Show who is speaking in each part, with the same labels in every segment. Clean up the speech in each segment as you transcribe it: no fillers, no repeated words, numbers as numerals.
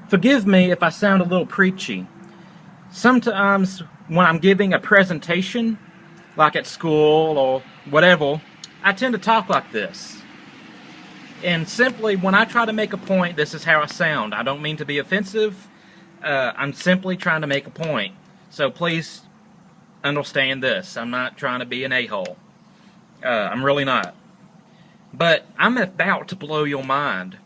Speaker 1: Forgive me if I sound a little preachy. Sometimes when I'm giving a presentation, like at school or whatever, I tend to talk like this. And simply, when I try to make a point, this is how I sound. I don't mean to be offensive. I'm simply trying to make a point. So please understand this. I'm not trying to be an a-hole. I'm really not. But I'm about to blow your mind.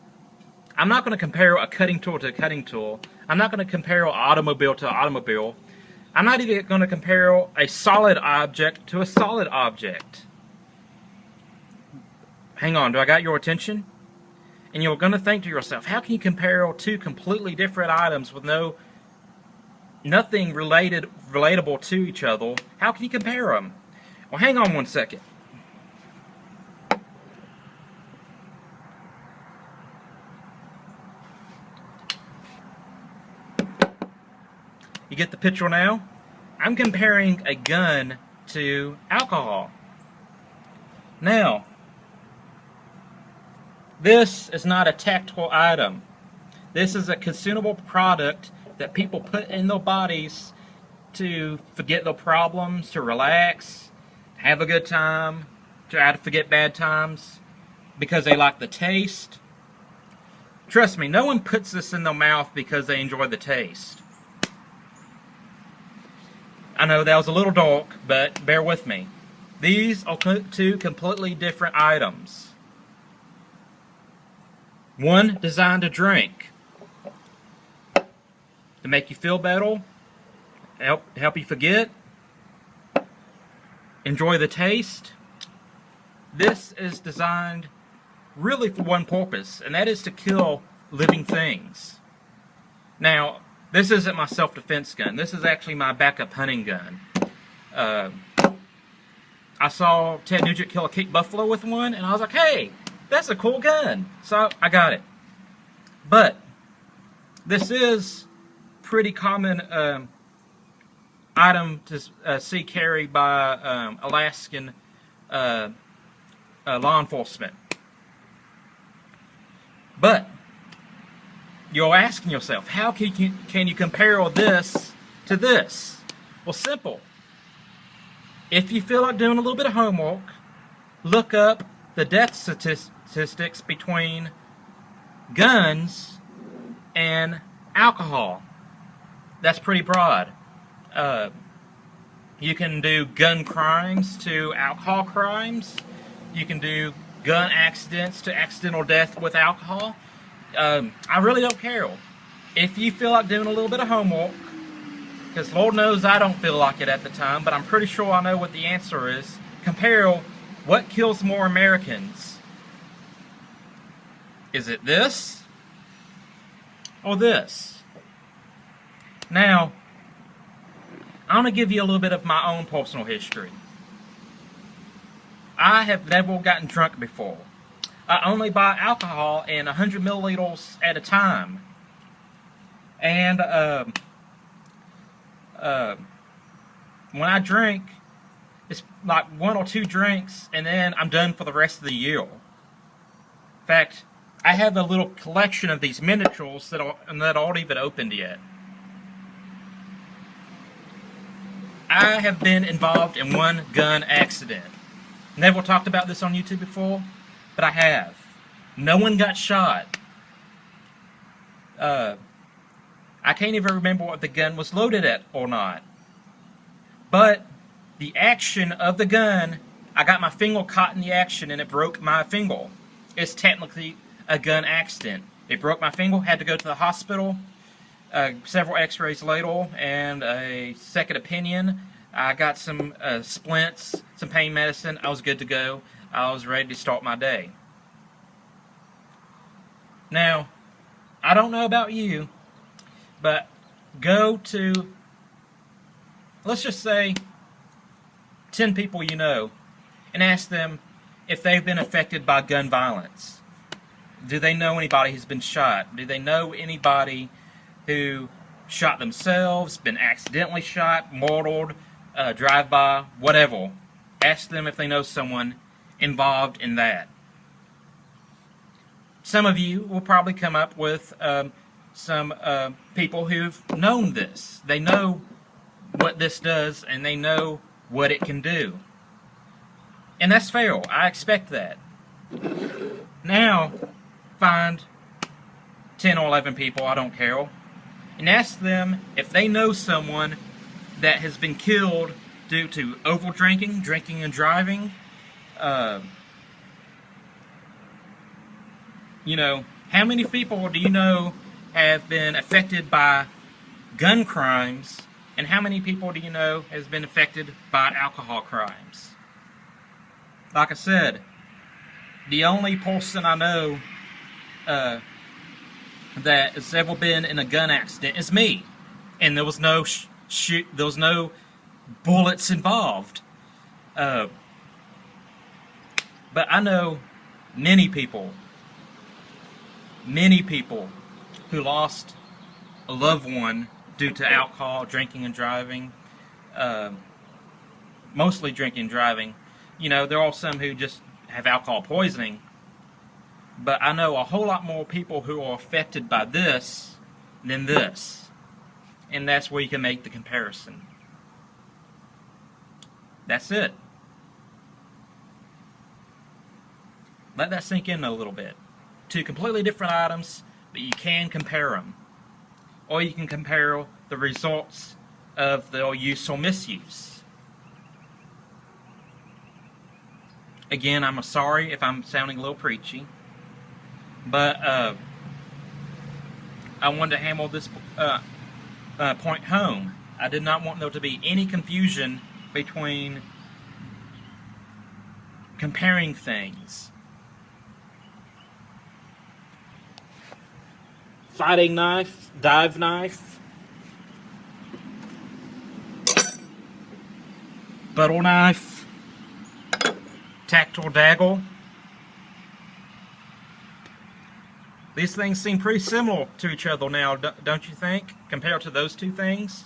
Speaker 1: I'm not going to compare a cutting tool to a cutting tool. I'm not going to compare an automobile to an automobile. I'm not even going to compare a solid object to a solid object. Hang on, do I got your attention? And you're going to think to yourself, how can you compare two completely different items with nothing relatable to each other? How can you compare them? Well, hang on one second. You get the picture now? I'm comparing a gun to alcohol. Now, this is not a tactile item. This is a consumable product that people put in their bodies to forget their problems, to relax, have a good time, try to forget bad times, because they like the taste. Trust me, no one puts this in their mouth because they enjoy the taste. I know that was a little dark, but bear with me. These are two completely different items. One designed to drink, to make you feel better, help you forget, enjoy the taste. This is designed really for one purpose, and that is to kill living things. Now, this isn't my self-defense gun. This is actually my backup hunting gun. I saw Ted Nugent kill a keep buffalo with one, and I was like, hey, that's a cool gun. So I got it. But this is pretty common item to see carried by Alaskan law enforcement. But you're asking yourself, how can you compare this to this? Well, simple. If you feel like doing a little bit of homework, look up the death statistics between guns and alcohol. That's pretty broad. You can do gun crimes to alcohol crimes. You can do gun accidents to accidental death with alcohol. I really don't care. If you feel like doing a little bit of homework, because Lord knows I don't feel like it at the time, but I'm pretty sure I know what the answer is. Compare what kills more Americans. Is it this or this? Now, I'm going to give you a little bit of my own personal history. I have never gotten drunk before. I only buy alcohol in 100 milliliters at a time. And when I drink, it's like 1 or 2 drinks, and then I'm done for the rest of the year. In fact, I have a little collection of these miniatures that aren't even opened yet. I have been involved in one gun accident. Never talked about this on YouTube before, but I have. No one got shot. I can't even remember what the gun was loaded at or not. But the action of the gun, I got my finger caught in the action and it broke my finger. It's technically a gun accident. It broke my finger, had to go to the hospital. Several x-rays later and a second opinion. I got some splints, some pain medicine. I was good to go. I was ready to start my day. Now, I don't know about you, but go to, let's just say, 10 people you know, and ask them if they've been affected by gun violence. Do they know anybody who's been shot? Do they know anybody who shot themselves, been accidentally shot, murdered, drive-by, whatever? Ask them if they know someone involved in that. Some of you will probably come up with some people who've known this. They know what this does, and they know what it can do. And that's fair. I expect that. Now, find 10 or 11 people, I don't care, and ask them if they know someone that has been killed due to over drinking and driving. You know, how many people do you know have been affected by gun crimes, and how many people do you know has been affected by alcohol crimes? Like I said, the only person I know that has ever been in a gun accident is me, and there was no there was no bullets involved. But I know many people who lost a loved one due to alcohol, drinking and driving, mostly drinking and driving. You know, there are some who just have alcohol poisoning, but I know a whole lot more people who are affected by this than this, and that's where you can make the comparison. That's it. Let that sink in a little bit. Two completely different items, but you can compare them. Or you can compare the results of their use or misuse. Again, I'm sorry if I'm sounding a little preachy, but I wanted to hammer this point home. I did not want there to be any confusion between comparing things. Fighting knife, dive knife, butter knife, tactile dagger. These things seem pretty similar to each other now, don't you think, compared to those two things?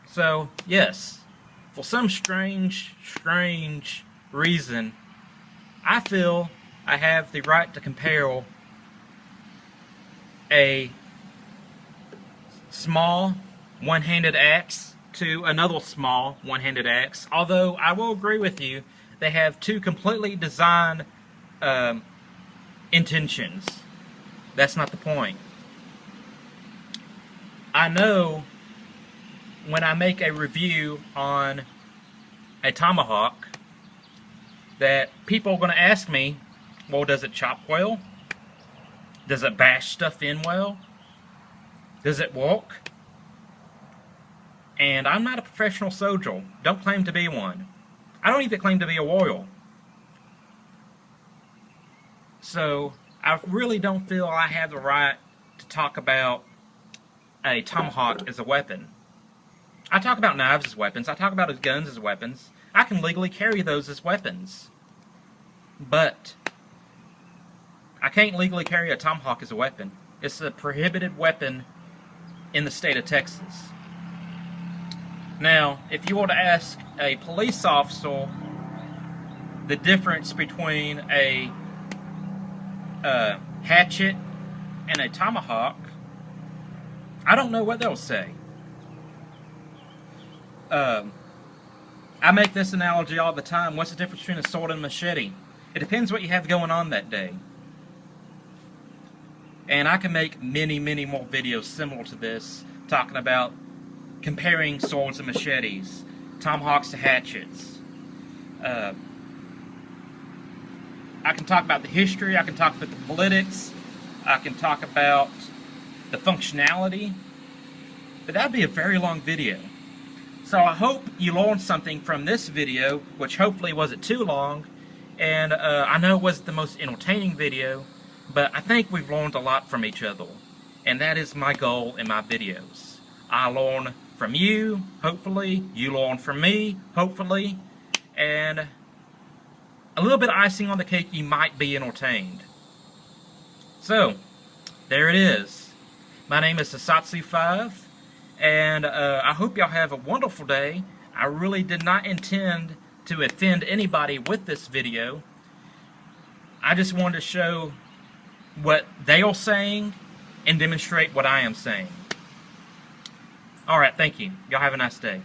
Speaker 1: So, yes, for some strange reason, I feel I have the right to compare a small one-handed axe to another small one-handed axe, although I will agree with you, they have two completely designed intentions. That's not the point. I know when I make a review on a Tomahawk that people are going to ask me, well, does it chop well? Does it bash stuff in well? Does it walk? And I'm not a professional soldier. Don't claim to be one. I don't even claim to be a warrior. So I really don't feel I have the right to talk about a tomahawk as a weapon. I talk about knives as weapons. I talk about guns as weapons. I can legally carry those as weapons. But I can't legally carry a tomahawk as a weapon. It's a prohibited weapon in the state of Texas. Now, if you were to ask a police officer the difference between a hatchet and a tomahawk, I don't know what they'll say. I make this analogy all the time. What's the difference between a sword and a machete? It depends what you have going on that day. And I can make many more videos similar to this, talking about comparing swords and machetes, tomahawks to hatchets. I can talk about the history, I can talk about the politics, I can talk about the functionality, but that'd be a very long video. So I hope you learned something from this video, which hopefully wasn't too long, and I know it wasn't the most entertaining video, but I think we've learned a lot from each other, and that is my goal in my videos. I learn from you, hopefully, you learn from me, hopefully, and a little bit of icing on the cake, you might be entertained. So, there it is. My name is Sasatsu5, and I hope y'all have a wonderful day. I really did not intend to offend anybody with this video. I just wanted to show what they are saying and demonstrate what I am saying. Alright, thank you. Y'all have a nice day.